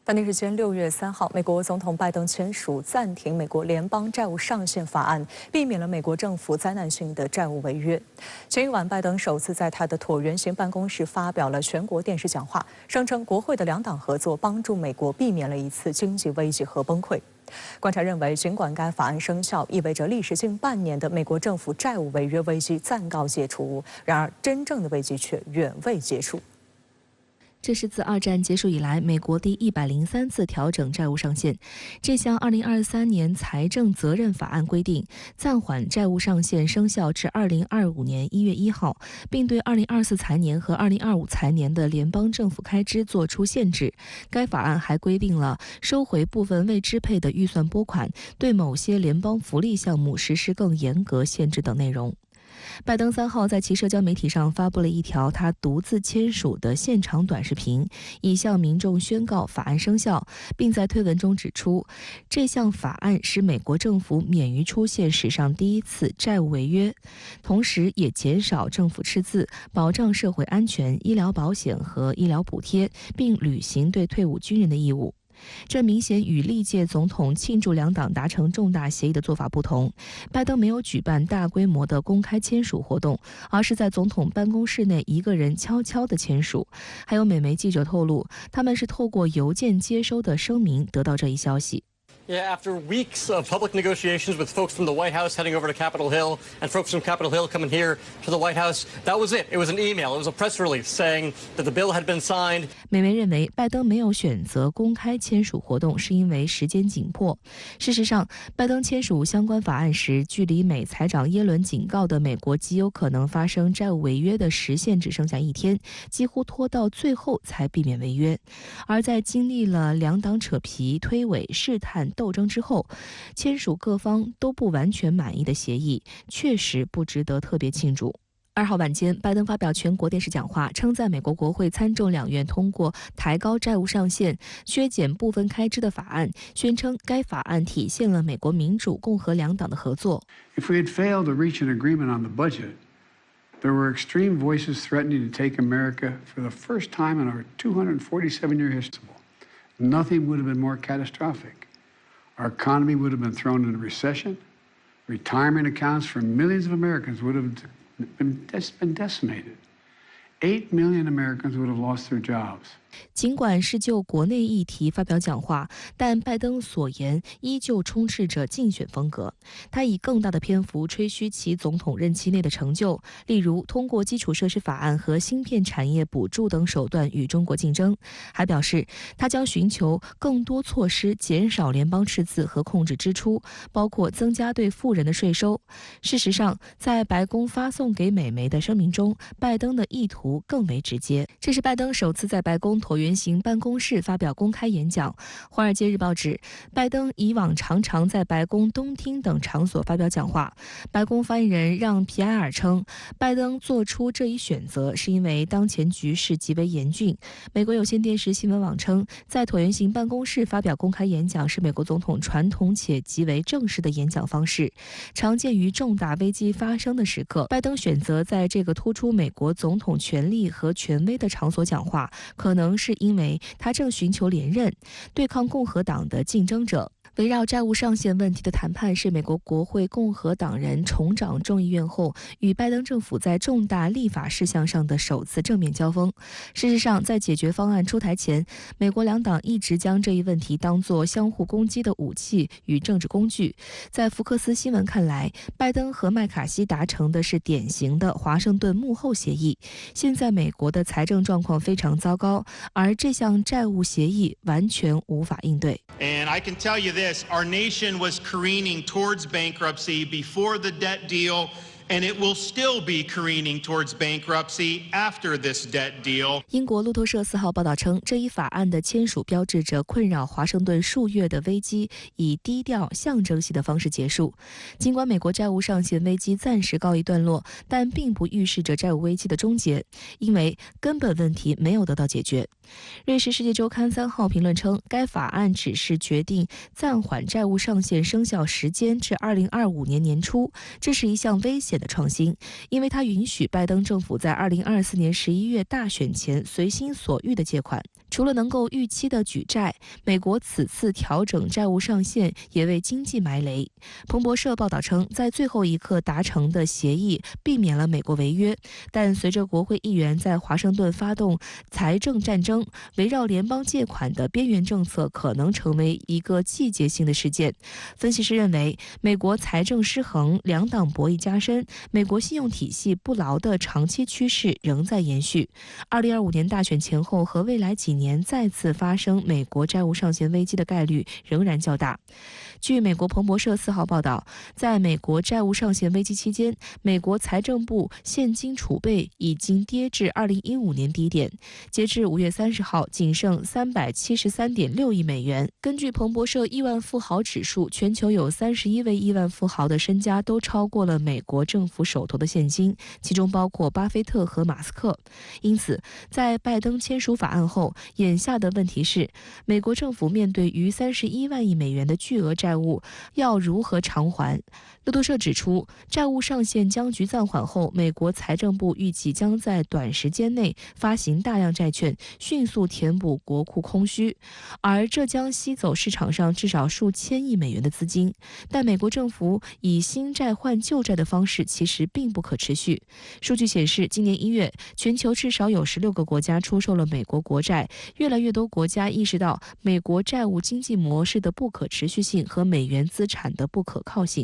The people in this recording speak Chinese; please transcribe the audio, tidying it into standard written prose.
当地时间6月3号，美国总统拜登签署暂停美国联邦债务上限法案，避免了美国政府灾难性的债务违约。前一晚，拜登首次在他的椭圆形办公室发表了全国电视讲话，声称国会的两党合作帮助美国避免了一次经济危机和崩溃。观察认为，尽管该法案生效，意味着历时近半年的美国政府债务违约危机暂告解除，然而真正的危机却远未结束。这是自二战结束以来，美国第103次调整债务上限。这项2023年财政责任法案规定，暂缓债务上限生效至2025年1月1号，并对2024财年和2025财年的联邦政府开支作出限制。该法案还规定了收回部分未支配的预算拨款，对某些联邦福利项目实施更严格限制等内容。拜登3号在其社交媒体上发布了一条他独自签署的现场短视频，以向民众宣告法案生效，并在推文中指出，这项法案使美国政府免于出现史上第一次债务违约，同时也减少政府赤字，保障社会安全、医疗保险和医疗补贴，并履行对退伍军人的义务。这明显与历届总统庆祝两党达成重大协议的做法不同。拜登没有举办大规模的公开签署活动，而是在总统办公室内一个人悄悄地签署。还有美媒记者透露，他们是透过邮件接收的声明得到这一消息。Yeah, after weeks of public negotiations with folks from the White House heading over to Capitol Hill and folks from Capitol Hill coming here to the White House, that was it. It was an email. It was a press release saying that the bill had been signed. 美媒认为，拜登没有选择公开签署活动，是因为时间紧迫。事实上，拜登签署相关法案时，距离美财长耶伦警告的美国极有可能发生债务违约的时限只剩下1天，几乎拖到最后才避免违约。而在经历了两党扯皮、推诿、试探、斗争之后，签署各方都不完全满意的协议，确实不值得特别庆祝。2号晚间，拜登发表全国电视讲话，称赞美国国会参众两院通过抬高债务上限、削减部分开支的法案，宣称该法案体现了美国民主、共和两党的合作。If we had failed to reach an agreement on the budget, there were extreme voices threatening to take America for the first time in our 247-year history. Nothing would have been more catastrophic.Our economy would have been thrown into recession. Retirement accounts for millions of Americans would have been decimated. 8 million Americans would have lost their jobs.尽管是就国内议题发表讲话，但拜登所言依旧充斥着竞选风格。他以更大的篇幅吹嘘其总统任期内的成就，例如通过基础设施法案和芯片产业补助等手段与中国竞争，还表示他将寻求更多措施减少联邦赤字和控制支出，包括增加对富人的税收。事实上，在白宫发送给美媒的声明中，拜登的意图更为直接。这是拜登首次在白宫椭圆形办公室发表公开演讲。《华尔街日报》指，拜登以往常常在白宫东厅等场所发表讲话。白宫发言人让皮埃尔称，拜登做出这一选择是因为当前局势极为严峻。美国有线电视新闻网称，在椭圆形办公室发表公开演讲是美国总统传统且极为正式的演讲方式，常见于重大危机发生的时刻。拜登选择在这个突出美国总统权力和权威的场所讲话，可能是因为他正寻求连任，对抗共和党的竞争者。围绕债务上限问题的谈判是美国国会共和党人重掌众议院后与拜登政府在重大立法事项上的首次正面交锋。事实上，在解决方案出台前，美国两党一直将这一问题当作相互攻击的武器与政治工具。在福克斯新闻看来，拜登和麦卡锡达成的是典型的华盛顿幕后协议。现在美国的财政状况非常糟糕，而这项债务协议完全无法应对。And I can tell you this, our nation was careening towards bankruptcy before the debt deal, and it will still be careening towards bankruptcy after this debt deal. 英国路透社4号报道称，这一法案的签署标志着困扰华盛顿数月的危机以低调象征性的方式结束。尽管美国债务上限危机暂时告一段落，但并不预示着债务危机的终结，因为根本问题没有得到解决。瑞士世界周刊3号评论称，该法案只是决定暂缓债务上限生效时间至2025年年初，这是一项危险险的创新，因为它允许拜登政府在2024年11月大选前随心所欲的借款。除了能够预期的举债，美国此次调整债务上限也为经济埋雷。彭博社报道称，在最后一刻达成的协议避免了美国违约，但随着国会议员在华盛顿发动财政战争，围绕联邦借款的边缘政策可能成为一个季节性的事件。分析师认为，美国财政失衡、两党博弈加深、美国信用体系不牢的长期趋势仍在延续。2025年大选前后和未来几年再次发生美国债务上限危机的概率仍然较大。据美国彭博社4号报道，在美国债务上限危机期间，美国财政部现金储备已经跌至2015年低点，截至5月30号仅剩373.6亿美元。根据彭博社亿万富豪指数，全球有31位亿万富豪的身家都超过了美国政府手头的现金，其中包括巴菲特和马斯克。因此，在拜登签署法案后，眼下的问题是，美国政府面对逾31万亿美元的巨额债务，要如何偿还？路透社指出，债务上限僵局暂缓后，美国财政部预计将在短时间内发行大量债券，迅速填补国库空虚，而这将吸走市场上至少数千亿美元的资金。但美国政府以新债换旧债的方式其实并不可持续。数据显示，今年1月，全球至少有16个国家出售了美国国债，越来越多国家意识到美国债务经济模式的不可持续性和美元资产的不可靠性。